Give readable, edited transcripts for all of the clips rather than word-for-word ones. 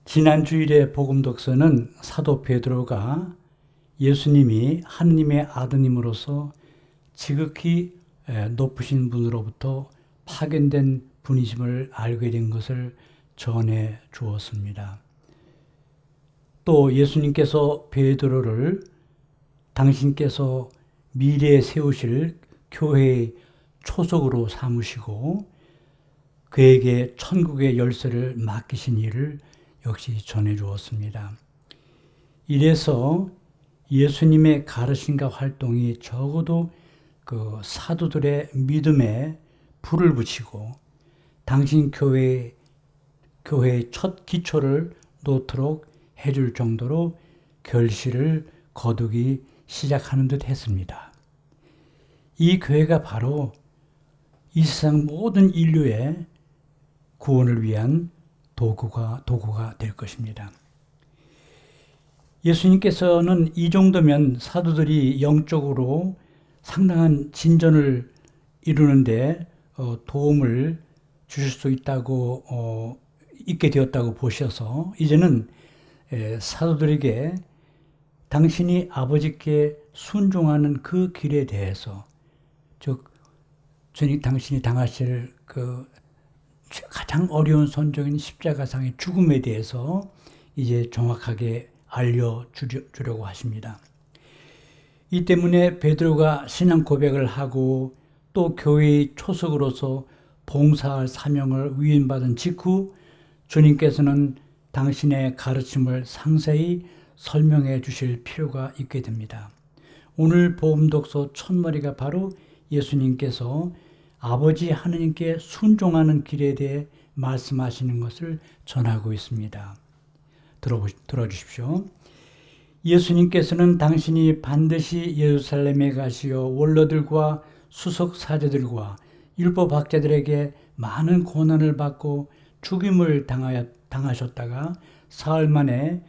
지난 주일의 복음 독서는 사도 베드로가 예수님이 하느님의 아드님으로서 지극히 높으신 분으로부터 파견된 분이심을 알게 된 것을 전해 주었습니다. 또 예수님께서 베드로를 당신께서 미래에 세우실 교회의 초석으로 삼으시고 그에게 천국의 열쇠를 맡기신 일을 역시 전해 주었습니다. 이래서 예수님의 가르침과 활동이 적어도 그 사도들의 믿음에 불을 붙이고 당신 교회의 첫 기초를 놓도록 해줄 정도로 결실을 거두기 시작하는 듯 했습니다. 이 교회가 바로 이 세상 모든 인류의 구원을 위한 도구가 될 것입니다. 예수님께서는 이 정도면 사도들이 영적으로 상당한 진전을 이루는데 도움을 주실 수 있게 되었다고 보셔서 이제는 사도들에게 당신이 아버지께 순종하는 그 길에 대해서, 즉 당신이 당하실 그 가장 어려운 선적인 십자가상의 죽음에 대해서 이제 정확하게 알려주려고 하십니다. 이 때문에 베드로가 신앙 고백을 하고 또 교회의 초석으로서 봉사할 사명을 위임받은 직후 주님께서는 당신의 가르침을 상세히 설명해 주실 필요가 있게 됩니다. 오늘 복음 독서 첫머리가 바로 예수님께서 아버지 하느님께 순종하는 길에 대해 말씀하시는 것을 전하고 있습니다. 들어주십시오. 예수님께서는 당신이 반드시 예루살렘에 가시어 원로들과 수석 사제들과 율법학자들에게 많은 고난을 받고 죽임을 당하셨다가 사흘 만에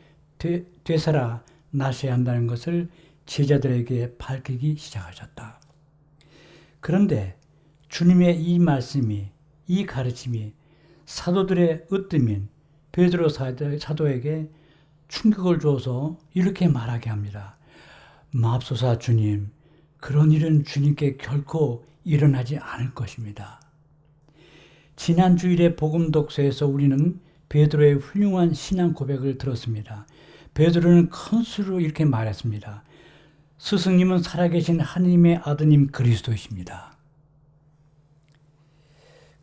되살아 나셔야 한다는 것을 제자들에게 밝히기 시작하셨다. 그런데 주님의 이 말씀이, 이 가르침이 사도들의 으뜸인 베드로 사도에게 충격을 줘서 이렇게 말하게 합니다. 맙소사 주님, 그런 일은 주님께 결코 일어나지 않을 것입니다. 지난 주일의 복음 독서에서 우리는 베드로의 훌륭한 신앙 고백을 들었습니다. 베드로는 큰 소리로 이렇게 말했습니다. 스승님은 살아계신 하느님의 아드님 그리스도이십니다.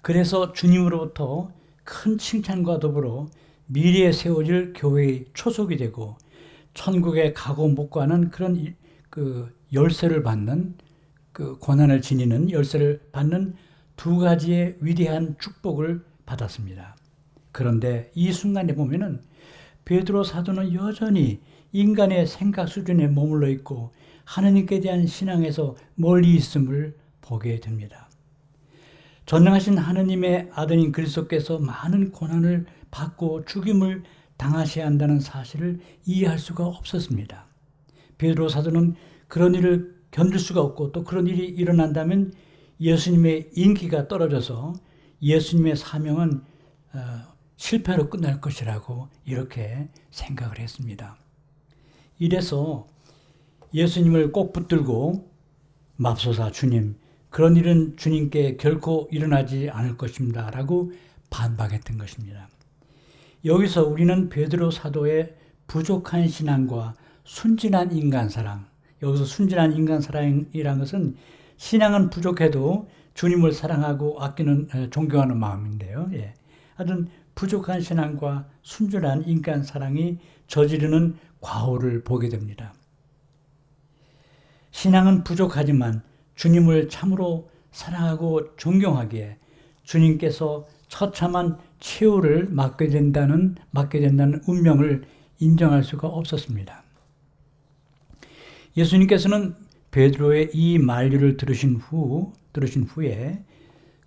그래서 주님으로부터 큰 칭찬과 더불어 미래에 세워질 교회의 초석이 되고 천국에 가고 못 가는 그런 열쇠를 받는, 그 고난을 지니는 열쇠를 받는 두 가지의 위대한 축복을 받았습니다. 그런데 이 순간에 보면은 베드로 사도는 여전히 인간의 생각 수준에 머물러 있고 하느님께 대한 신앙에서 멀리 있음을 보게 됩니다. 전능하신 하느님의 아들인 그리스도께서 많은 고난을 받고 죽임을 당하셔야 한다는 사실을 이해할 수가 없었습니다. 베드로 사도는 그런 일을 견딜 수가 없고 또 그런 일이 일어난다면 예수님의 인기가 떨어져서 예수님의 사명은 실패로 끝날 것이라고 이렇게 생각을 했습니다. 이래서 예수님을 꼭 붙들고 맙소사 주님, 그런 일은 주님께 결코 일어나지 않을 것입니다 라고 반박했던 것입니다. 여기서 우리는 베드로 사도의 부족한 신앙과 순진한 인간사랑, 여기서 순진한 인간사랑이란 것은 신앙은 부족해도 주님을 사랑하고 아끼는 존경하는 마음인데요. 하여튼 부족한 신앙과 순진한 인간사랑이 저지르는 과오를 보게 됩니다. 신앙은 부족하지만 주님을 참으로 사랑하고 존경하기에 주님께서 처참한 최후를 맞게 된다는 운명을 인정할 수가 없었습니다. 예수님께서는 베드로의 이 만류를 들으신 후에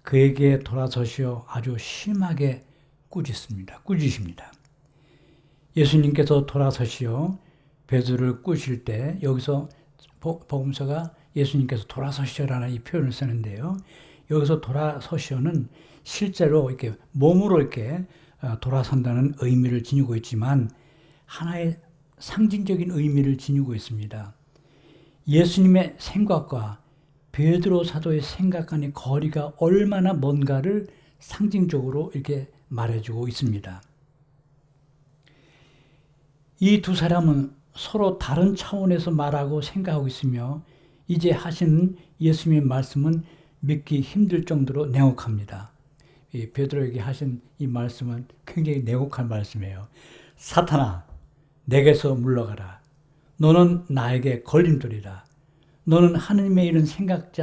그에게 돌아서시어 아주 심하게 꾸짖으십니다. 예수님께서 돌아서시어 베드로를 꾸실 때 여기서 복음서가 예수님께서 돌아서시어라는 이 표현을 쓰는데요. 여기서 돌아서시어는 실제로 이렇게 몸으로 이렇게 돌아선다는 의미를 지니고 있지만 하나의 상징적인 의미를 지니고 있습니다. 예수님의 생각과 베드로 사도의 생각 간의 거리가 얼마나 먼가를 상징적으로 이렇게 말해주고 있습니다. 이 두 사람은 서로 다른 차원에서 말하고 생각하고 있으며 이제 하시는 예수님의 말씀은 믿기 힘들 정도로 냉혹합니다. 이 베드로에게 하신 이 말씀은 굉장히 냉혹한 말씀이에요. 사탄아, 내게서 물러가라. 너는 나에게 걸림돌이라. 너는 하느님의 일은 생각하지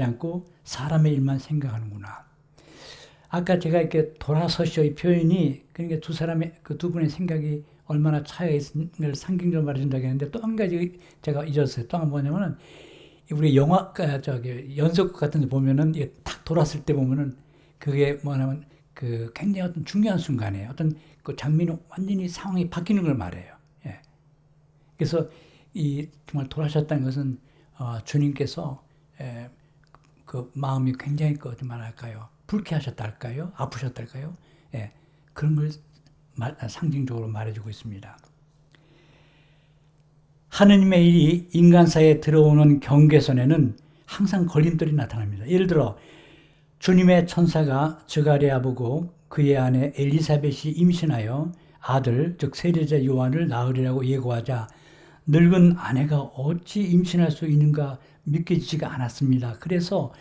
않고 사람의 일만 생각하는구나. 아까 제가 이렇게 돌아서시오의 표현이 그러니까 두 분의 생각이 얼마나 차이가 있는 걸 상징적으로 말해준다고 했는데 또 한 가지 제가 잊었어요. 또 한 번 뭐냐면은 우리 영화, 연속 같은 데 보면은 탁 돌았을 때 보면은 그게 뭐냐면 그 굉장히 어떤 중요한 순간이에요. 어떤 그 장면이 완전히 상황이 바뀌는 걸 말해요. 예. 그래서 이 정말 돌아가셨다는 것은 주님께서 그 마음이 굉장히 말할까요? 불쾌하셨다 할까요? 아프셨다 할까요? 예. 그런 걸 상징적으로 말해주고 있습니다. 하느님의 일이 인간사에 들어오는 경계선에는 항상 걸림돌이 나타납니다. 예를 들어 주님의 천사가 저가랴 보고 그의 아내 엘리사벳이 임신하여 아들 즉 세례자 요한을 낳으리라고 예고하자 늙은 아내가 어찌 임신할 수 있는가 믿기지가 않았습니다. 그래서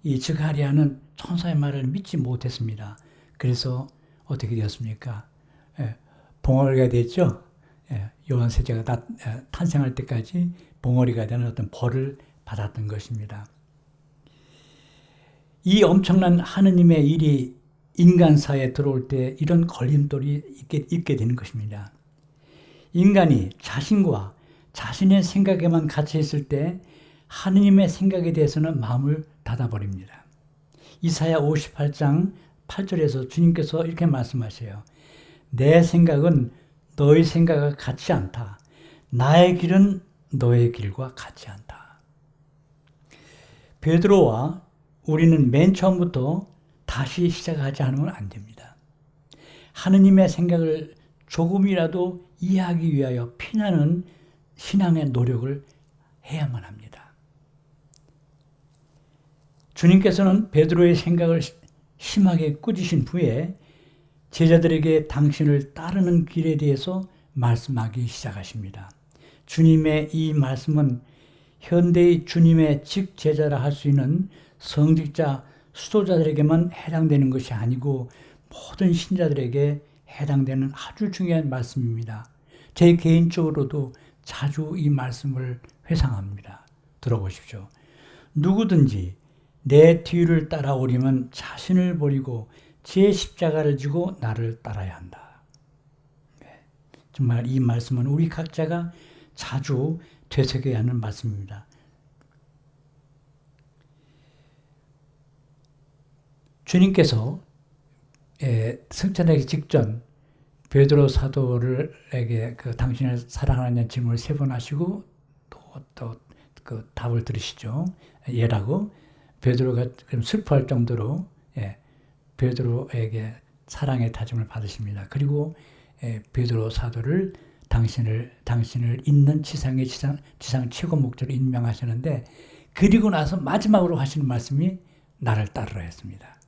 이 저가랴는 천사의 말을 믿지 못했습니다. 그래서 어떻게 되었습니까? 봉어리가 됐죠. 요한 세자가 탄생할 때까지 봉어리가 되는 어떤 벌을 받았던 것입니다. 이 엄청난 하느님의 일이 인간사에 들어올 때 이런 걸림돌이 있게 되는 것입니다. 인간이 자신과 자신의 생각에만 갇혀 있을 때 하느님의 생각에 대해서는 마음을 닫아버립니다. 이사야 58장 8절에서 주님께서 이렇게 말씀하세요. 내 생각은 너의 생각과 같지 않다. 나의 길은 너의 길과 같지 않다. 베드로와 우리는 맨 처음부터 다시 시작하지 않으면 안 됩니다. 하느님의 생각을 조금이라도 이해하기 위하여 피나는 신앙의 노력을 해야만 합니다. 주님께서는 베드로의 생각을 심하게 꾸짖으신 후에 제자들에게 당신을 따르는 길에 대해서 말씀하기 시작하십니다. 주님의 이 말씀은 현대의 주님의 직제자라 할 수 있는 성직자, 수도자들에게만 해당되는 것이 아니고 모든 신자들에게 해당되는 아주 중요한 말씀입니다. 제 개인적으로도 자주 이 말씀을 회상합니다. 들어보십시오. 누구든지 내 뒤를 따라오려면 자신을 버리고 제 십자가를 지고 나를 따라야 한다. 정말 이 말씀은 우리 각자가 자주 되새겨야 하는 말씀입니다. 주님께서 승천하기 직전 베드로 사도에게 당신을 사랑하느냐는 질문을 3번 하시고 또 그 답을 들으시죠. 예라고 베드로가 슬퍼할 정도로 베드로에게 사랑의 다짐을 받으십니다. 그리고 베드로 사도를 당신을 있는 지상 최고 목적으로 임명하시는데 그리고 나서 마지막으로 하시는 말씀이 나를 따르라 했습니다.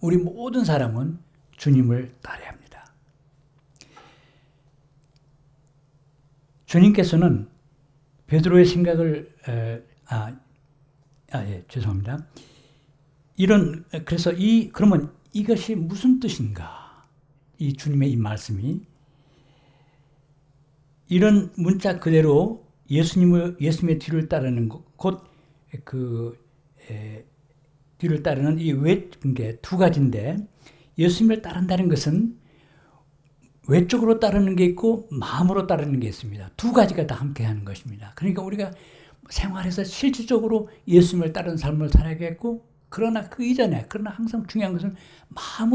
우리 모든 사람은 주님을 따라야 합니다. 주님께서는 베드로의 생각을 죄송합니다. 그래서 그러면 이것이 무슨 뜻인가? 이 주님의 이 말씀이 이런 문자 그대로 예수님의 뒤를 따르는 곧 뒤를 따르는 게 두 가지인데 예수님을 따른다는 것은 외적으로 따르는 게 있고 마음으로 따르는 게 있습니다. 두 가지가 다 함께 하는 것입니다. 그러니까 우리가 생활에서 실질적으로 예수님을 따르는 삶을 살아야겠고 그러나 항상 중요한 것은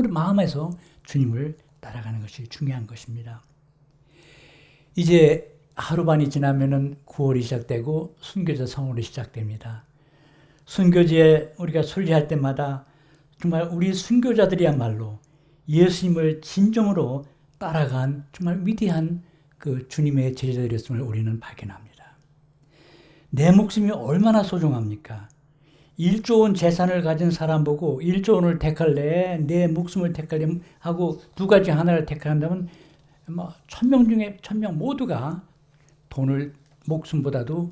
마음에서 주님을 따라가는 것이 중요한 것입니다. 이제 하루반이 지나면은 9월이 시작되고 순교자 성월이 시작됩니다. 순교지에 우리가 순례할 때마다 정말 우리 순교자들이야말로 예수님을 진정으로 따라간 정말 위대한 그 주님의 제자들이었음을 우리는 발견합니다. 내 목숨이 얼마나 소중합니까? 1조 원 재산을 가진 사람 보고 1조 원을 택할래? 내 목숨을 택할래? 하고 두 가지 하나를 택한다면 뭐 1000명 중에 1000명 모두가 돈보다도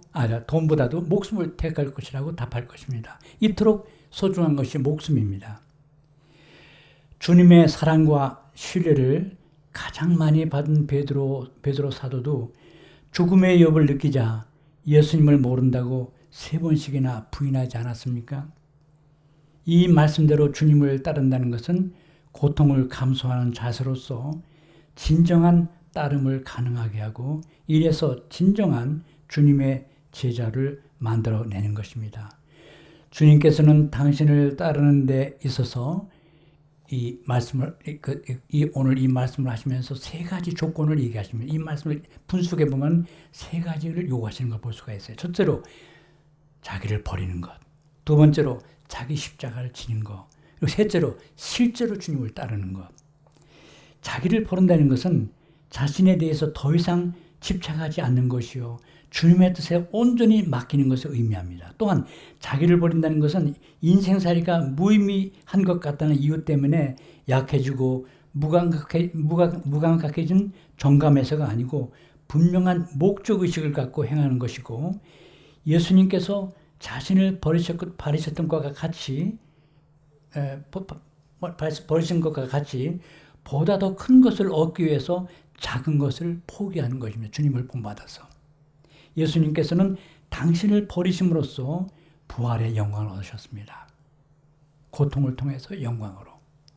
목숨을 택할 것이라고 답할 것입니다. 이토록 소중한 것이 목숨입니다. 주님의 사랑과 신뢰를 가장 많이 받은 베드로 사도도 죽음의 위협을 느끼자 예수님을 모른다고 3번씩이나 부인하지 않았습니까? 이 말씀대로 주님을 따른다는 것은 고통을 감수하는 자세로서 진정한 따름을 가능하게 하고 이래서 진정한 주님의 제자를 만들어내는 것입니다. 주님께서는 당신을 따르는 데 있어서 오늘 이 말씀을 하시면서 3가지 조건을 얘기하십니다. 이 말씀을 분석해 보면 3가지를 요구하시는 걸 볼 수가 있어요. 첫째로 자기를 버리는 것, 두 번째로 자기 십자가를 지는 것, 그리고 셋째로 실제로 주님을 따르는 것. 자기를 버린다는 것은 자신에 대해서 더 이상 집착하지 않는 것이요, 주님의 뜻에 온전히 맡기는 것을 의미합니다. 또한 자기를 버린다는 것은 인생살이가 무의미한 것 같다는 이유 때문에 약해지고 무감각해진 정감에서가 아니고 분명한 목적의식을 갖고 행하는 것이고, 예수님께서 자신을 버리셨던 것과 같이 버리신 것과 같이 보다 더 큰 것을 얻기 위해서 작은 것을 포기하는 것입니다. 주님을 본받아서. 예수님께서는 당신을 버리심으로써 부활의 영광을 얻으셨습니다. 고통을 통해서 영광으로.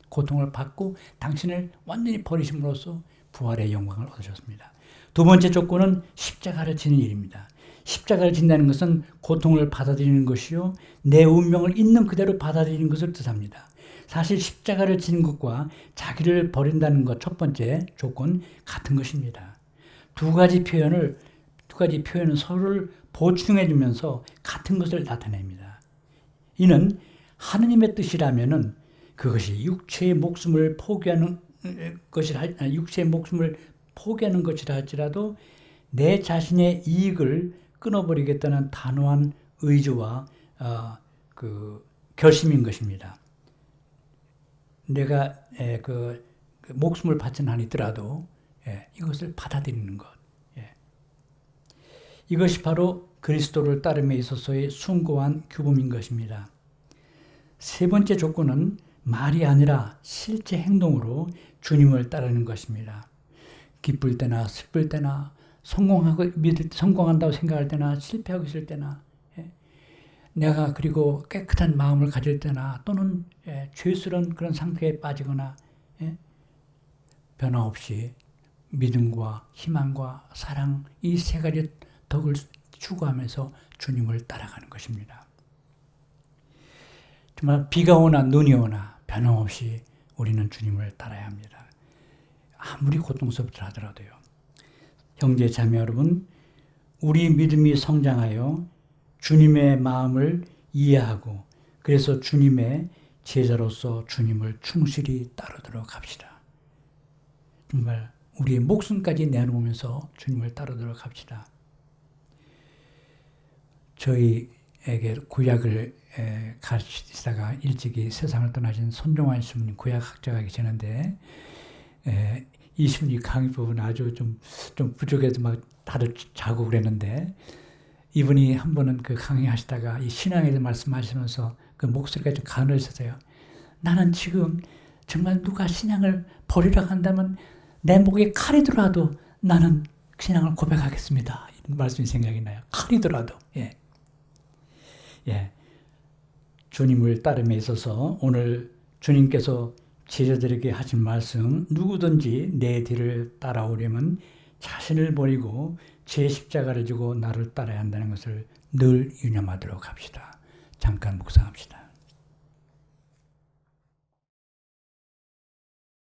고통을 받고 당신을 완전히 버리심으로써 부활의 영광을 얻으셨습니다. 두 번째 조건은 십자가를 지는 일입니다. 십자가를 진다는 것은 고통을 받아들이는 것이요, 내 운명을 있는 그대로 받아들이는 것을 뜻합니다. 사실 십자가를 지는 것과 자기를 버린다는 것, 첫 번째 조건 같은 것입니다. 두 가지 표현은 서로를 보충해 주면서 같은 것을 나타냅니다. 이는 하느님의 뜻이라면은 그것이 육체의 목숨을 포기하는 것이라 할지라도 내 자신의 이익을 끊어버리겠다는 단호한 의지와 결심인 것입니다. 내가 목숨을 바치는 한이 있더라도 이것을 받아들이는 것. 이것이 바로 그리스도를 따름에 있어서의 숭고한 규범인 것입니다. 세 번째 조건은 말이 아니라 실제 행동으로 주님을 따르는 것입니다. 기쁠 때나 슬플 때나 성공한다고 생각할 때나 실패하고 있을 때나, 내가 그리고 깨끗한 마음을 가질 때나 또는 죄스러운 그런 상태에 빠지거나, 변함없이 믿음과 희망과 사랑, 이 3가지 덕을 추구하면서 주님을 따라가는 것입니다. 정말 비가 오나 눈이 오나 변함없이 우리는 주님을 따라야 합니다. 아무리 고통스럽다 하더라도요. 형제 자매 여러분, 우리 믿음이 성장하여 주님의 마음을 이해하고 그래서 주님의 제자로서 주님을 충실히 따르도록 합시다. 정말 우리의 목숨까지 내놓으면서 주님을 따르도록 합시다. 저희에게 구약을 가르치다가 일찍이 세상을 떠나신 손종환 신부님, 구약학자가 계시는데, 이 신부님 강의 부분 아주 좀 부족해서 막 다들 자고 그랬는데, 이분이 한 번은 그 강의하시다가 이 신앙에 대해 말씀하시면서 그 목소리가 좀 가늘으셨어요. 나는 지금 정말 누가 신앙을 버리라고 한다면 내 목에 칼이 들어와도 나는 신앙을 고백하겠습니다. 이런 말씀이 생각이 나요. 칼이 들어와도. 주님을 따름에 있어서 오늘 주님께서 제자들에게 하신 말씀, 누구든지 내 뒤를 따라오려면 자신을 버리고 제 십자가를 지고 나를 따라야 한다는 것을 늘 유념하도록 합시다. 잠깐 묵상합시다.